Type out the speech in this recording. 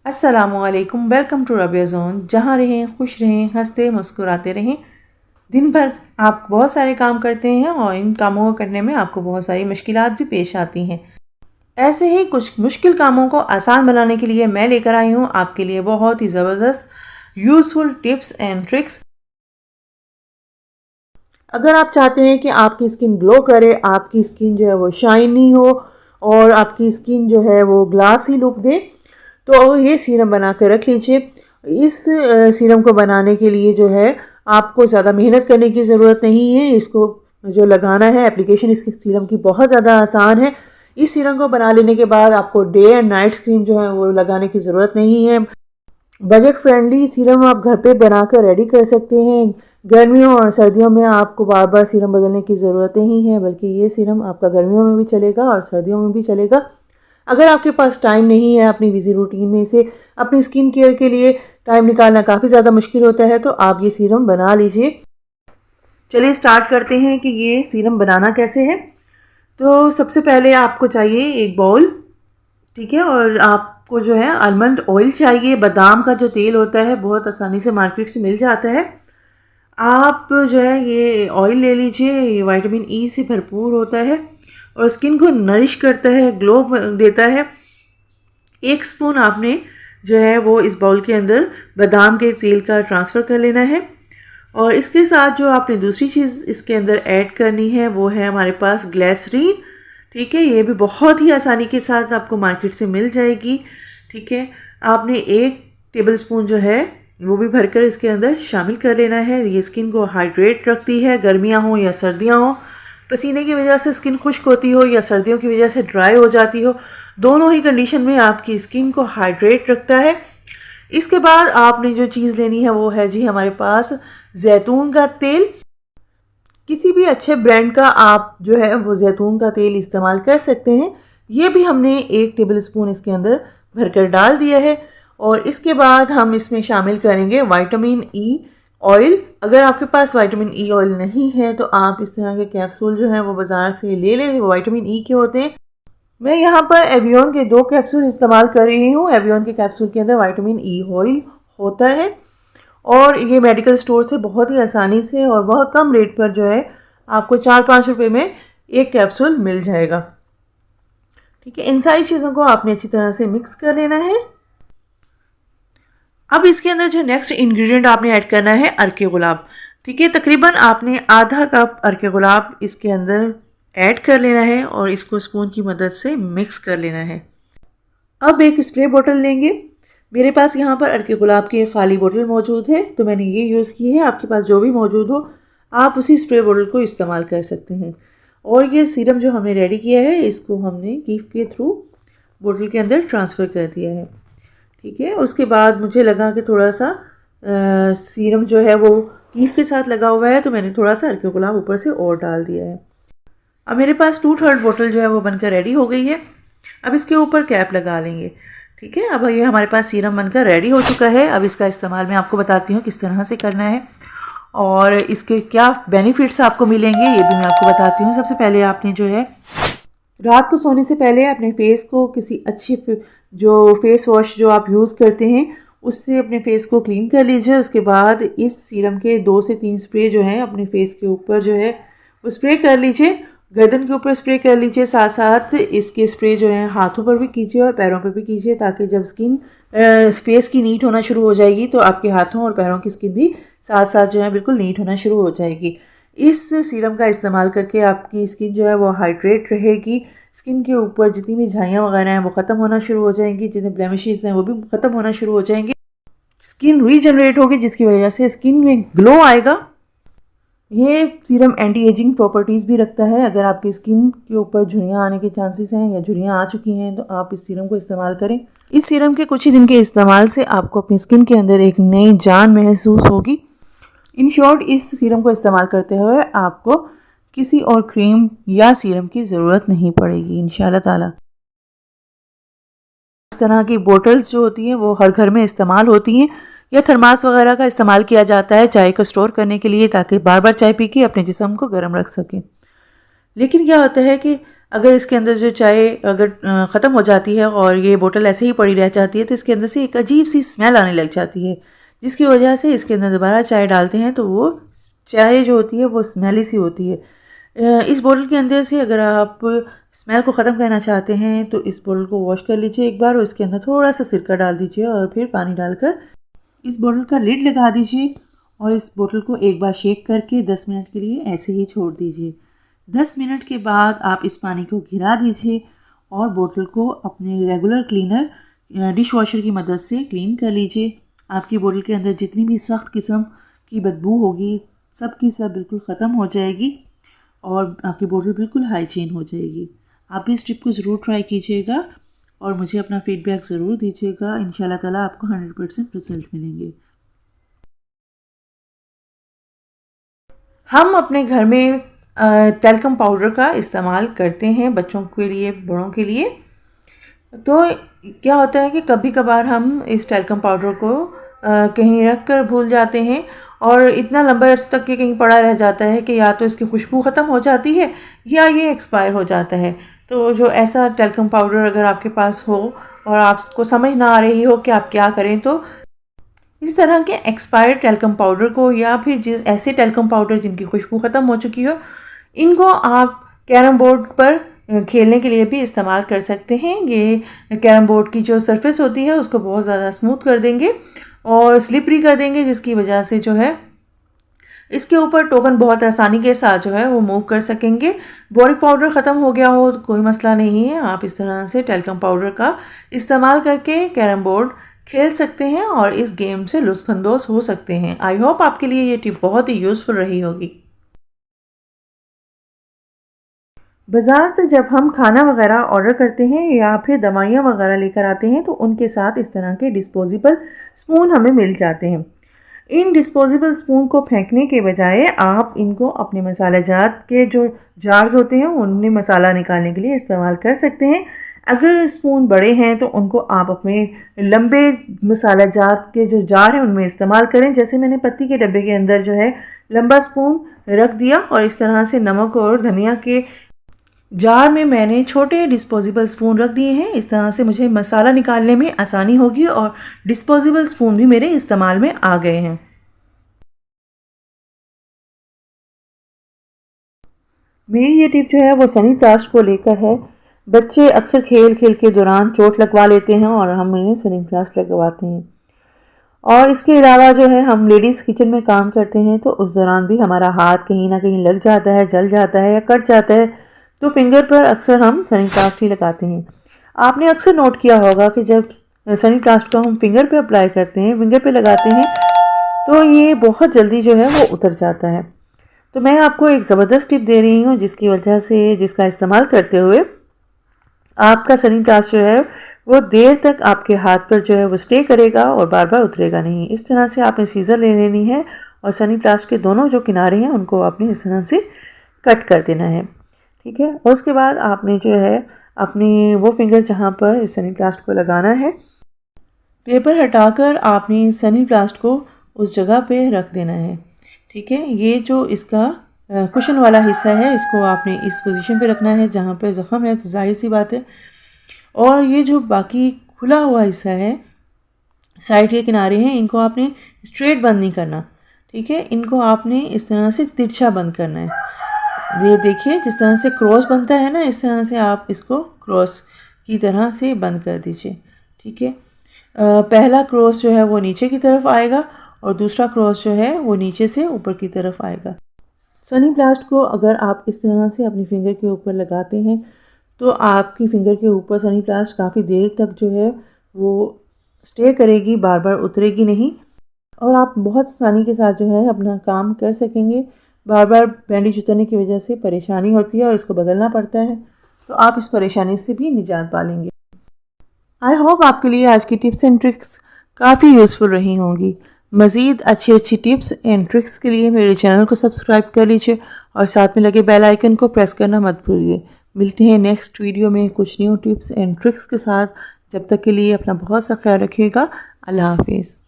अस्सलामुअलैकुम, welcome to Rabia zone. जहाँ रहें खुश रहें, हंसते मुस्कुराते रहें। दिन भर आप बहुत सारे काम करते हैं और इन कामों को करने में आपको बहुत सारी मुश्किलात भी पेश आती हैं। ऐसे ही कुछ मुश्किल कामों को आसान बनाने के लिए मैं लेकर आई हूँ आपके लिए बहुत ही ज़बरदस्त यूज़फुल टिप्स एंड ट्रिक्स। अगर आप चाहते हैं कि आपकी स्किन ग्लो करे, आपकी स्किन जो है वो शाइनी हो और आपकी स्किन जो है वो ग्लासी लुक दे, तो ये सीरम बना कर रख लीजिए। इस सीरम को बनाने के लिए जो है आपको ज़्यादा मेहनत करने की ज़रूरत नहीं है। इसको जो लगाना है, एप्लीकेशन इसकी सीरम की बहुत ज़्यादा आसान है। इस सीरम को बना लेने के बाद आपको डे एंड नाइट क्रीम जो है वो लगाने की ज़रूरत नहीं है। बजट फ्रेंडली सीरम आप घर पे बनाकर रेडी कर सकते हैं। गर्मियों और सर्दियों में आपको बार बार सीरम बदलने की ज़रूरत नहीं है, बल्कि ये सीरम आपका गर्मियों में भी चलेगा और सर्दियों में भी चलेगा। अगर आपके पास टाइम नहीं है, अपनी बिजी रूटीन में से अपनी स्किन केयर के लिए टाइम निकालना काफ़ी ज़्यादा मुश्किल होता है, तो आप ये सीरम बना लीजिए। चलिए स्टार्ट करते हैं कि ये सीरम बनाना कैसे है। तो सबसे पहले आपको चाहिए एक बाउल, ठीक है, और आपको जो है आलमंड ऑयल चाहिए। बादाम का जो तेल होता है बहुत आसानी से मार्केट से मिल जाता है। आप जो है ये ऑयल ले लीजिए, ये विटामिन ई से भरपूर होता है और स्किन को नरिश करता है, ग्लो देता है। 1 स्पून आपने जो है वो इस बाउल के अंदर बादाम के तेल का ट्रांसफ़र कर लेना है। और इसके साथ जो आपने दूसरी चीज़ इसके अंदर ऐड करनी है वो है हमारे पास ग्लिसरीन, ठीक है। ये भी बहुत ही आसानी के साथ आपको मार्केट से मिल जाएगी, ठीक है। आपने 1 टेबलस्पून जो है वो भी भरकर इसके अंदर शामिल कर लेना है। ये स्किन को हाइड्रेट रखती है, गर्मियाँ हों या सर्दियाँ हों, पसीने की वजह से स्किन खुश्क होती हो या सर्दियों की वजह से ड्राई हो जाती हो, दोनों ही कंडीशन में आपकी स्किन को हाइड्रेट रखता है। इसके बाद आपने जो चीज़ लेनी है वो है जी हमारे पास जैतून का तेल। किसी भी अच्छे ब्रांड का आप जो है वो जैतून का तेल इस्तेमाल कर सकते हैं। ये भी हमने 1 टेबलस्पून इसके अंदर भरकर डाल दिया है। और इसके बाद हम इसमें शामिल करेंगे विटामिन ई ऑयल। अगर आपके पास विटामिन ई ऑयल नहीं है तो आप इस तरह के कैप्सूल जो हैं वो बाज़ार से ले लें, वो विटामिन ई के होते हैं। मैं यहाँ पर एवियन के 2 कैप्सूल इस्तेमाल कर रही हूँ। एवियन के कैप्सूल के अंदर विटामिन ई ऑयल होता है और ये मेडिकल स्टोर से बहुत ही आसानी से और बहुत कम रेट पर जो है आपको 4-5 रुपए में 1 कैप्सूल मिल जाएगा, ठीक है। इन सारी चीज़ों को आपने अच्छी तरह से मिक्स कर लेना है। अब इसके अंदर जो नेक्स्ट इंग्रेडिएंट आपने ऐड करना है अर्के गुलाब, ठीक है। तकरीबन आपने आधा कप अर्के गुलाब इसके अंदर ऐड कर लेना है और इसको स्पून की मदद से मिक्स कर लेना है। अब एक स्प्रे बोतल लेंगे। मेरे पास यहाँ पर अर्के गुलाब की एक खाली बोतल मौजूद है तो मैंने ये यूज़ की है। आपके पास जो भी मौजूद हो आप उसी स्प्रे बोतल को इस्तेमाल कर सकते हैं। और ये सीरम जो हमने रेडी किया है इसको हमने कीफ के थ्रू बोतल के अंदर ट्रांसफ़र कर दिया है, ठीक है। उसके बाद मुझे लगा कि थोड़ा सा सीरम जो है वो कीफ के साथ लगा हुआ है तो मैंने थोड़ा सा अर्के गुलाब ऊपर से और डाल दिया है। अब मेरे पास 2/3 बोतल जो है वो बनकर रेडी हो गई है। अब इसके ऊपर कैप लगा लेंगे, ठीक है। अब ये हमारे पास सीरम बनकर रेडी हो चुका है। अब इसका इस्तेमाल मैं आपको बताती हूँ किस तरह से करना है और इसके क्या बेनिफिट्स आपको मिलेंगे ये भी मैं आपको बताती हूँ। सबसे पहले आपने जो है रात को सोने से पहले अपने फेस को किसी अच्छी जो फेस वॉश जो आप यूज़ करते हैं उससे अपने फेस को क्लीन कर लीजिए। उसके बाद इस सीरम के 2 से 3 स्प्रे जो हैं अपने फेस के ऊपर जो है वो स्प्रे कर लीजिए। गर्दन के ऊपर स्प्रे कर लीजिए, साथ साथ इसके स्प्रे जो है हाथों पर भी कीजिए और पैरों पर भी कीजिए, ताकि जब स्किन फेस की नीट होना शुरू हो जाएगी तो आपके हाथों और पैरों की स्किन भी साथ साथ जो है बिल्कुल नीट होना शुरू हो जाएगी। इस सीरम का इस्तेमाल करके आपकी स्किन जो है वो हाइड्रेट रहेगी। स्किन के ऊपर जितनी भी झाइयाँ वगैरह हैं वो ख़त्म होना शुरू हो जाएंगी, जितने ब्लेमिशेस हैं वो भी ख़त्म होना शुरू हो जाएंगे। स्किन रीजनरेट होगी जिसकी वजह से स्किन में ग्लो आएगा। ये सीरम एंटी एजिंग प्रॉपर्टीज़ भी रखता है। अगर आपकी स्किन के ऊपर झुर्रियाँ आने के चांसेस हैं या झुर्रियाँ आ चुकी हैं तो आप इस सीरम को इस्तेमाल करें। इस सीरम के कुछ ही दिन के इस्तेमाल से आपको अपनी स्किन के अंदर एक नई जान महसूस होगी। इन शॉर्ट इस सीरम को इस्तेमाल करते हुए आपको किसी और क्रीम या सीरम की ज़रूरत नहीं पड़ेगी इंशाल्लाह ताला। इस तरह की बोटल्स जो होती हैं वो हर घर में इस्तेमाल होती हैं या थर्मास वगैरह का इस्तेमाल किया जाता है चाय को स्टोर करने के लिए, ताकि बार बार चाय पी के अपने जिस्म को गर्म रख सकें। लेकिन क्या होता है कि अगर इसके अंदर जो चाय अगर ख़त्म हो जाती है और ये बोतल ऐसे ही पड़ी रह जाती है तो इसके अंदर से एक अजीब सी स्मेल आने लग जाती है, जिसकी वजह से इसके अंदर दोबारा चाय डालते हैं तो वो चाय जो होती है वो स्मेली सी होती है। इस बोतल के अंदर से अगर आप स्मेल को ख़त्म करना चाहते हैं तो इस बोतल को वॉश कर लीजिए एक बार और इसके अंदर थोड़ा सा सिरका डाल दीजिए और फिर पानी डालकर इस बोतल का लिड लगा दीजिए और इस बोतल को एक बार शेक करके 10 मिनट के लिए ऐसे ही छोड़ दीजिए। 10 मिनट के बाद आप इस पानी को गिरा दीजिए और बोतल को अपने रेगुलर क्लीनर डिश वॉशर की मदद से क्लीन कर लीजिए। आपकी बोतल के अंदर जितनी भी सख्त किस्म की बदबू होगी सब की सब बिल्कुल ख़त्म हो जाएगी और आपकी बोतल बिल्कुल हाइजीन हो जाएगी। आप भी इस टिप को ज़रूर ट्राई कीजिएगा और मुझे अपना फ़ीडबैक ज़रूर दीजिएगा। इंशाल्लाह ताला आपको 100% रिज़ल्ट मिलेंगे। हम अपने घर में टैल्कम पाउडर का इस्तेमाल करते हैं बच्चों के लिए, बड़ों के लिए। तो क्या होता है कि कभी कभार हम इस टैल्कम पाउडर को कहीं रख कर भूल जाते हैं और इतना लंबा अर्स तक के कहीं पड़ा रह जाता है कि या तो इसकी खुशबू ख़त्म हो जाती है या ये एक्सपायर हो जाता है। तो जो ऐसा टैल्कम पाउडर अगर आपके पास हो और आपको समझ ना आ रही हो कि आप क्या करें, तो इस तरह के एक्सपायर्ड टैल्कम पाउडर को या फिर ऐसे टैल्कम पाउडर जिनकी खुशबू ख़त्म हो चुकी हो, इनको आप कैरम बोर्ड पर खेलने के लिए भी इस्तेमाल कर सकते हैं। ये कैरम बोर्ड की जो सरफेस होती है उसको बहुत ज़्यादा स्मूथ कर देंगे और स्लिपरी कर देंगे, जिसकी वजह से जो है इसके ऊपर टोकन बहुत आसानी के साथ जो है वो मूव कर सकेंगे। बोरिक पाउडर ख़त्म हो गया हो तो कोई मसला नहीं है, आप इस तरह से टैल्कम पाउडर का इस्तेमाल करके कैरम बोर्ड खेल सकते हैं और इस गेम से लुत्फ़अंदोज़ हो सकते हैं। आई होप आपके लिए ये टिप बहुत ही यूज़फुल रही होगी। बाज़ार से जब हम खाना वगैरह ऑर्डर करते हैं या फिर दवाइयाँ वगैरह लेकर आते हैं तो उनके साथ इस तरह के डिस्पोजेबल स्पून हमें मिल जाते हैं। इन डिस्पोजेबल स्पून को फेंकने के बजाय आप इनको अपने मसाला जात के जो जार्स होते हैं उनमें मसाला निकालने के लिए इस्तेमाल कर सकते हैं। अगर स्पून बड़े हैं तो उनको आप अपने लंबे मसाला जात के जो जार हैं उनमें इस्तेमाल करें। जैसे मैंने पत्ती के डब्बे के अंदर जो है लंबा स्पून रख दिया और इस तरह से नमक और धनिया के जार में मैंने छोटे डिस्पोजेबल स्पून रख दिए हैं। इस तरह से मुझे मसाला निकालने में आसानी होगी और डिस्पोजेबल स्पून भी मेरे इस्तेमाल में आ गए हैं। मेरी ये टिप जो है वो सनी प्लास्ट को लेकर है। बच्चे अक्सर खेल खेल के दौरान चोट लगवा लेते हैं और हम इन्हें सनी प्लास्ट लगवाते हैं। और इसके अलावा जो है हम लेडीज़ किचन में काम करते हैं तो उस दौरान भी हमारा हाथ कहीं ना कहीं लग जाता है, जल जाता है या कट जाता है, तो फिंगर पर अक्सर हम सनी प्लास्ट ही लगाते हैं। आपने अक्सर नोट किया होगा कि जब सनी प्लास्ट को हम फिंगर पे अप्लाई करते हैं, फिंगर पे लगाते हैं, तो ये बहुत जल्दी जो है वो उतर जाता है। तो मैं आपको एक ज़बरदस्त टिप दे रही हूँ जिसकी वजह से, जिसका इस्तेमाल करते हुए आपका सनी प्लास्ट जो है वो देर तक आपके हाथ पर जो है वो स्टे करेगा और बार बार उतरेगा नहीं। इस तरह से आपने सीज़र ले लेनी है और सनी प्लास्ट के दोनों जो किनारे हैं उनको आपने इस तरह से कट कर देना है, ठीक है। और उसके बाद आपने जो है अपनी वो फिंगर जहाँ पर इस सनी प्लास्ट को लगाना है, पेपर हटाकर आपने सनी प्लास्ट को उस जगह पे रख देना है, ठीक है। ये जो इसका कुशन वाला हिस्सा है इसको आपने इस पोजीशन पे रखना है जहाँ पे ज़ख़म है, तो जाहिर सी बात है। और ये जो बाकी खुला हुआ हिस्सा है, साइड के किनारे हैं, इनको आपने स्ट्रेट बंद नहीं करना, ठीक है। इनको आपने इस तरह से तिरछा बंद करना है। ये देखिए जिस तरह से क्रॉस बनता है ना, इस तरह से आप इसको क्रॉस की तरह से बंद कर दीजिए, ठीक है। पहला क्रॉस जो है वो नीचे की तरफ आएगा और दूसरा क्रॉस जो है वो नीचे से ऊपर की तरफ आएगा। सनी प्लास्ट को अगर आप इस तरह से अपनी फिंगर के ऊपर लगाते हैं तो आपकी फिंगर के ऊपर सनी प्लास्ट काफ़ी देर तक जो है वो स्टे करेगी, बार बार उतरेगी नहीं और आप बहुत आसानी के साथ जो है अपना काम कर सकेंगे। बार बार बैंडेज उतरने की वजह से परेशानी होती है और इसको बदलना पड़ता है, तो आप इस परेशानी से भी निजात पालेंगे। आई होप आपके लिए आज की टिप्स एंड ट्रिक्स काफ़ी यूज़फुल रही होंगी। मज़ीद अच्छी टिप्स एंड ट्रिक्स के लिए मेरे चैनल को सब्सक्राइब कर लीजिए और साथ में लगे बेल आइकन को प्रेस करना मत भूलिए। मिलते हैं नेक्स्ट वीडियो में कुछ न्यू टिप्स एंड ट्रिक्स के साथ। जब तक के लिए अपना बहुत सा ख्याल रखिएगा। अल्लाह हाफिज़।